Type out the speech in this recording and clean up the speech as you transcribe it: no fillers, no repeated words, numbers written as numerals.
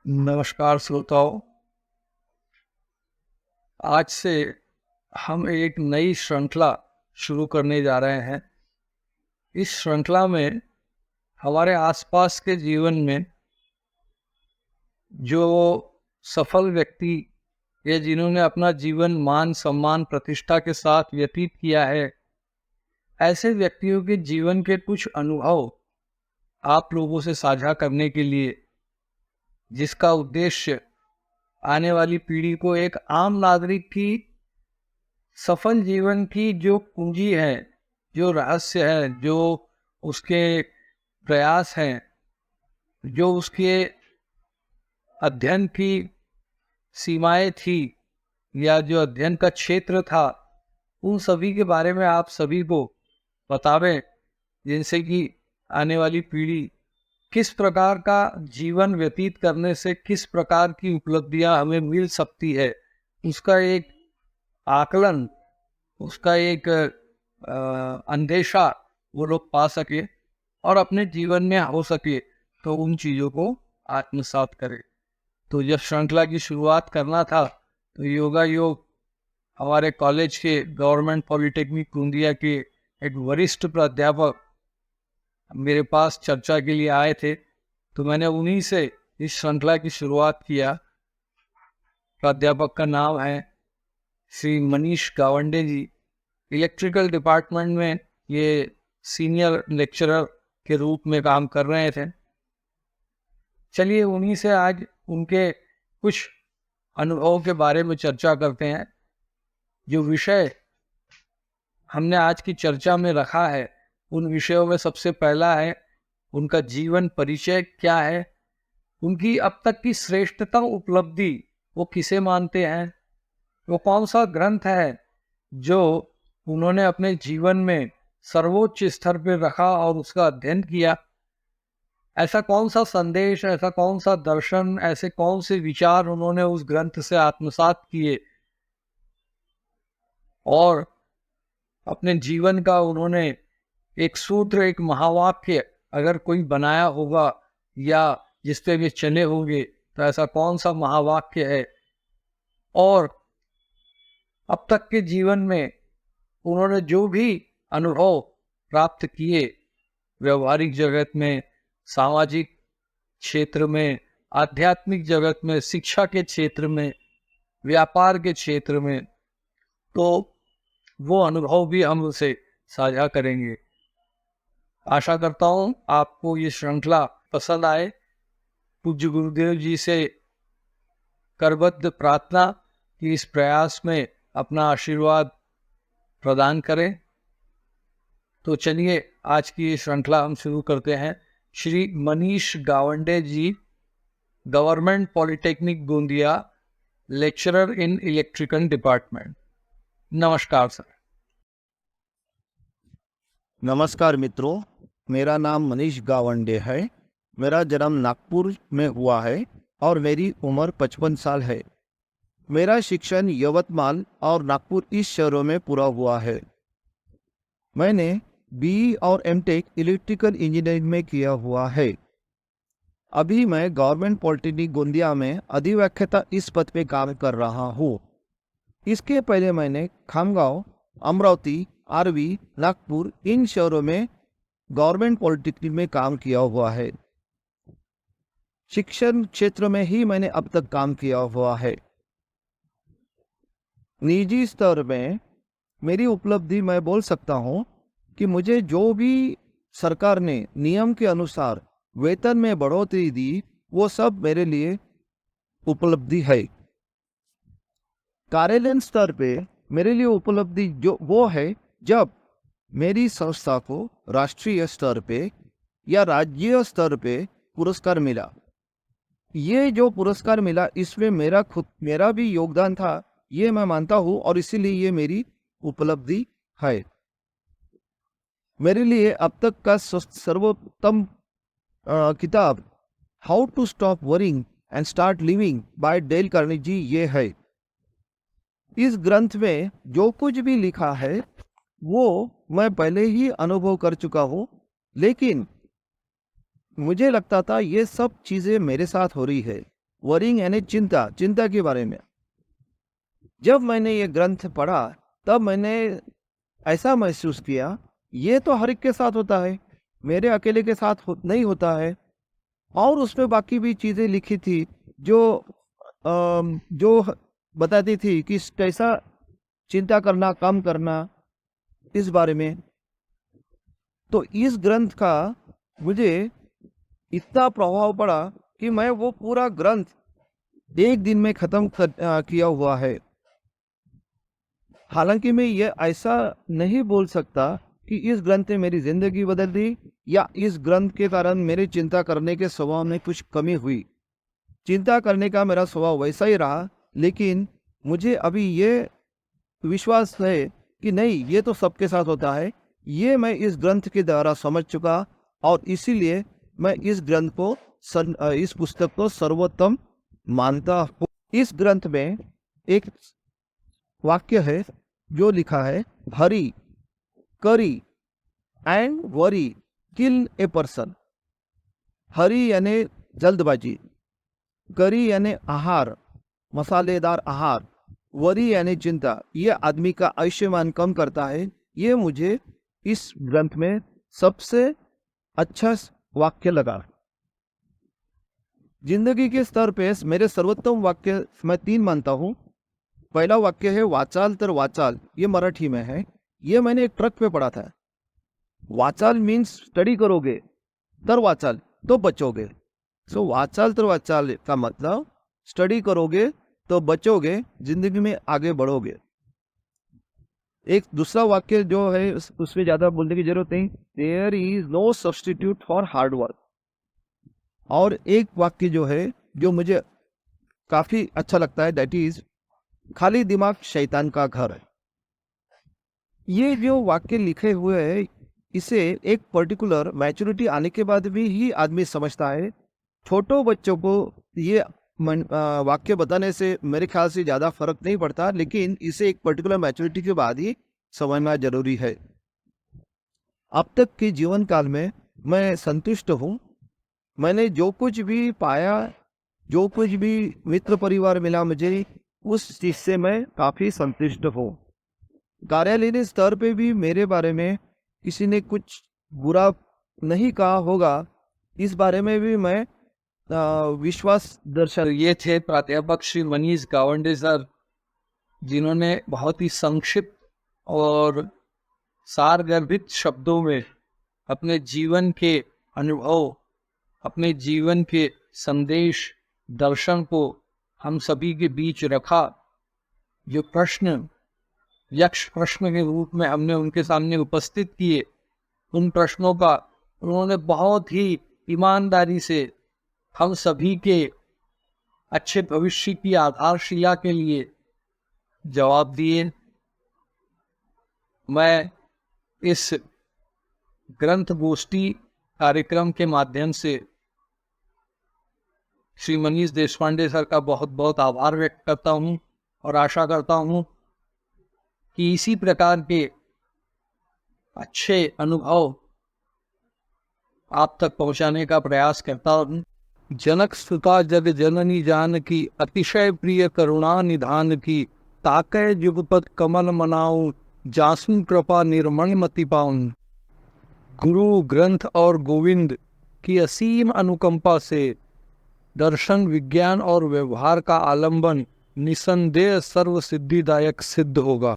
नमस्कार श्रोताओं। आज से हम एक नई श्रृंखला शुरू करने जा रहे हैं। इस श्रृंखला में हमारे आसपास के जीवन में जो सफल व्यक्ति या जिन्होंने अपना जीवन मान सम्मान प्रतिष्ठा के साथ व्यतीत किया है, ऐसे व्यक्तियों के जीवन के कुछ अनुभव आप लोगों से साझा करने के लिए, जिसका उद्देश्य आने वाली पीढ़ी को एक आम नागरिक की सफल जीवन की जो पूंजी है, जो रहस्य है, जो उसके प्रयास हैं, जो उसके अध्ययन की सीमाएं थी या जो अध्ययन का क्षेत्र था, उन सभी के बारे में आप सभी को बतावें, जिनसे कि आने वाली पीढ़ी किस प्रकार का जीवन व्यतीत करने से किस प्रकार की उपलब्धियां हमें मिल सकती है, उसका एक आकलन, उसका एक अंदेशा वो लोग पा सके और अपने जीवन में हो सके तो उन चीज़ों को आत्मसात करें। तो जब श्रृंखला की शुरुआत करना था तो योगा योग हमारे कॉलेज के गवर्नमेंट पॉलिटेक्निक गोंदिया के एक वरिष्ठ प्राध्यापक मेरे पास चर्चा के लिए आए थे, तो मैंने उन्हीं से इस श्रृंखला की शुरुआत किया। प्राध्यापक का नाम है श्री मनीष गावंडे जी। इलेक्ट्रिकल डिपार्टमेंट में ये सीनियर लेक्चरर के रूप में काम कर रहे थे। चलिए उन्हीं से आज उनके कुछ अनुभवों के बारे में चर्चा करते हैं। जो विषय हमने आज की चर्चा में रखा है, उन विषयों में सबसे पहला है उनका जीवन परिचय क्या है, उनकी अब तक की श्रेष्ठतम उपलब्धि वो किसे मानते हैं, वो कौन सा ग्रंथ है जो उन्होंने अपने जीवन में सर्वोच्च स्तर पर रखा और उसका अध्ययन किया, ऐसा कौन सा संदेश, ऐसा कौन सा दर्शन, ऐसे कौन से विचार उन्होंने उस ग्रंथ से आत्मसात किए और अपने जीवन का उन्होंने एक सूत्र, एक महावाक्य अगर कोई बनाया होगा या जिस पे वे चले होंगे तो ऐसा कौन सा महावाक्य है। और अब तक के जीवन में उन्होंने जो भी अनुभव प्राप्त किए, व्यवहारिक जगत में, सामाजिक क्षेत्र में, आध्यात्मिक जगत में, शिक्षा के क्षेत्र में, व्यापार के क्षेत्र में, तो वो अनुभव भी हम उसे साझा करेंगे। आशा करता हूँ आपको ये श्रृंखला पसंद आए। पूज्य गुरुदेव जी से करबद्ध प्रार्थना कि इस प्रयास में अपना आशीर्वाद प्रदान करें। तो चलिए आज की ये श्रृंखला हम शुरू करते हैं। Shri Manish Gawande ji, government polytechnic Gondia, lecturer in electrical department. नमस्कार सर। नमस्कार मित्रों, मेरा नाम मनीष गावंडे है। मेरा जन्म नागपुर में हुआ है और मेरी उम्र 55 साल है। मेरा शिक्षण यवतमाल और नागपुर इस शहरों में पूरा हुआ है। मैंने बीई और एमटेक इलेक्ट्रिकल इंजीनियरिंग में किया हुआ है। अभी मैं गवर्नमेंट पॉलिटेक्निक गोंदिया में अधिव्याख्याता इस पद पे काम कर रहा हूँ। इसके पहले मैंने खामगांव, अमरावती, आरवी, नागपुर इन शहरों में गवर्नमेंट पॉलिटेक्निक में काम किया हुआ है। शिक्षण क्षेत्र में ही मैंने अब तक काम किया हुआ है। निजी स्तर में मेरी उपलब्धि मैं बोल सकता हूँ कि मुझे जो भी सरकार ने नियम के अनुसार वेतन में बढ़ोतरी दी, वो सब मेरे लिए उपलब्धि है। कार्यालय स्तर पे मेरे लिए उपलब्धि जो वो है जब मेरी संस्था को राष्ट्रीय स्तर पे या राज्य स्तर पे पुरस्कार मिला। ये जो पुरस्कार मिला, इसमें मेरा भी योगदान था, ये मैं मानता हूँ और इसीलिए ये मेरी उपलब्धि है। मेरे लिए अब तक का सर्वोत्तम किताब how to stop worrying and start living by Dale Carnegie ये है। इस ग्रंथ में जो कुछ भी लिखा है वो मैं पहले ही अनुभव कर चुका हूँ, लेकिन मुझे लगता था ये सब चीज़ें मेरे साथ हो रही है, वरिंग यानी चिंता, चिंता के बारे में। जब मैंने ये ग्रंथ पढ़ा तब मैंने ऐसा महसूस किया, ये तो हर एक के साथ होता है, मेरे अकेले के साथ नहीं होता है। और उसमें बाकी भी चीज़ें लिखी थी जो जो बताती थी कि कैसा चिंता करना, कम करना, इस बारे में। तो इस ग्रंथ का मुझे इतना प्रभाव पड़ा कि मैं वो पूरा ग्रंथ एक दिन में ख़त्म किया हुआ है। हालांकि मैं ये ऐसा नहीं बोल सकता कि इस ग्रंथ ने मेरी ज़िंदगी बदल दी या इस ग्रंथ के कारण मेरे चिंता करने के स्वभाव में कुछ कमी हुई। चिंता करने का मेरा स्वभाव वैसा ही रहा, लेकिन मुझे अभी ये विश्वास है कि नहीं, ये तो सबके साथ होता है। ये मैं इस ग्रंथ के द्वारा समझ चुका और इसीलिए मैं इस ग्रंथ को इस पुस्तक को सर्वोत्तम मानता हूँ। इस ग्रंथ में एक वाक्य है जो लिखा है, hurry, curry and worry kill a person. Hurry यानी जल्दबाजी, करी यानी आहार, मसालेदार आहार, वरी यानी चिंता, ये आदमी का आयुष्मान कम करता है। ये मुझे इस ग्रंथ में सबसे अच्छा वाक्य लगा। जिंदगी के स्तर पे मेरे सर्वोत्तम वाक्य मैं 3 मानता हूँ। पहला वाक्य है वाचाल तर वाचाल, ये मराठी में है। ये मैंने एक ट्रक पे पढ़ा था। वाचाल मीन्स स्टडी करोगे, तर वाचाल तो बचोगे। सो वाचाल तर वाचाल का मतलब स्टडी करोगे तो बचोगे, जिंदगी में आगे बढ़ोगे। एक दूसरा वाक्य जो है उसमें ज़्यादा बोलने की जरूरत नहीं, there is no substitute for hard work. और एक वाक्य जो है जो मुझे काफ़ी अच्छा लगता है, दैट इज खाली दिमाग शैतान का घर है। ये जो वाक्य लिखे हुए हैं, इसे एक पर्टिकुलर मैच्योरिटी आने के बाद भी ही आदमी समझता है। छोटों बच्चों को ये वाक्य बताने से मेरे ख्याल से ज़्यादा फर्क नहीं पड़ता, लेकिन इसे एक पर्टिकुलर मैच्योरिटी के बाद ही समझना जरूरी है। अब तक के जीवन काल में मैं संतुष्ट हूँ। मैंने जो कुछ भी पाया, जो कुछ भी मित्र परिवार मिला मुझे, उस चीज़ से मैं काफ़ी संतुष्ट हूँ। कार्यालयीय स्तर पे भी मेरे बारे में किसी ने कुछ बुरा नहीं कहा होगा, इस बारे में भी मैं विश्वास दर्शा। तो ये थे प्राध्यापक श्री मनीष गावंडे सर, जिन्होंने बहुत ही संक्षिप्त और सारगर्भित शब्दों में अपने जीवन के अनुभव, अपने जीवन के संदेश, दर्शन को हम सभी के बीच रखा। जो प्रश्न यक्ष प्रश्न के रूप में हमने उनके सामने उपस्थित किए, उन प्रश्नों का उन्होंने बहुत ही ईमानदारी से हम सभी के अच्छे भविष्य की आधारशिला के लिए जवाब दिए। मैं इस ग्रंथ गोष्ठी कार्यक्रम के माध्यम से श्री मनीष देशपांडे सर का बहुत बहुत आभार व्यक्त करता हूँ और आशा करता हूँ कि इसी प्रकार के अच्छे अनुभव आप तक पहुँचाने का प्रयास करता हूँ। जनक सुता जग जननी जानकी, अतिशय प्रिय करुणा निधान की, ताकय जुगपत कमल मनाऊं, जासु कृपा निर्मण मति पाऊं। गुरु, ग्रंथ और गोविंद की असीम अनुकंपा से दर्शन, विज्ञान और व्यवहार का आलंबन निसंदेह सर्व सिद्धिदायक सिद्ध होगा।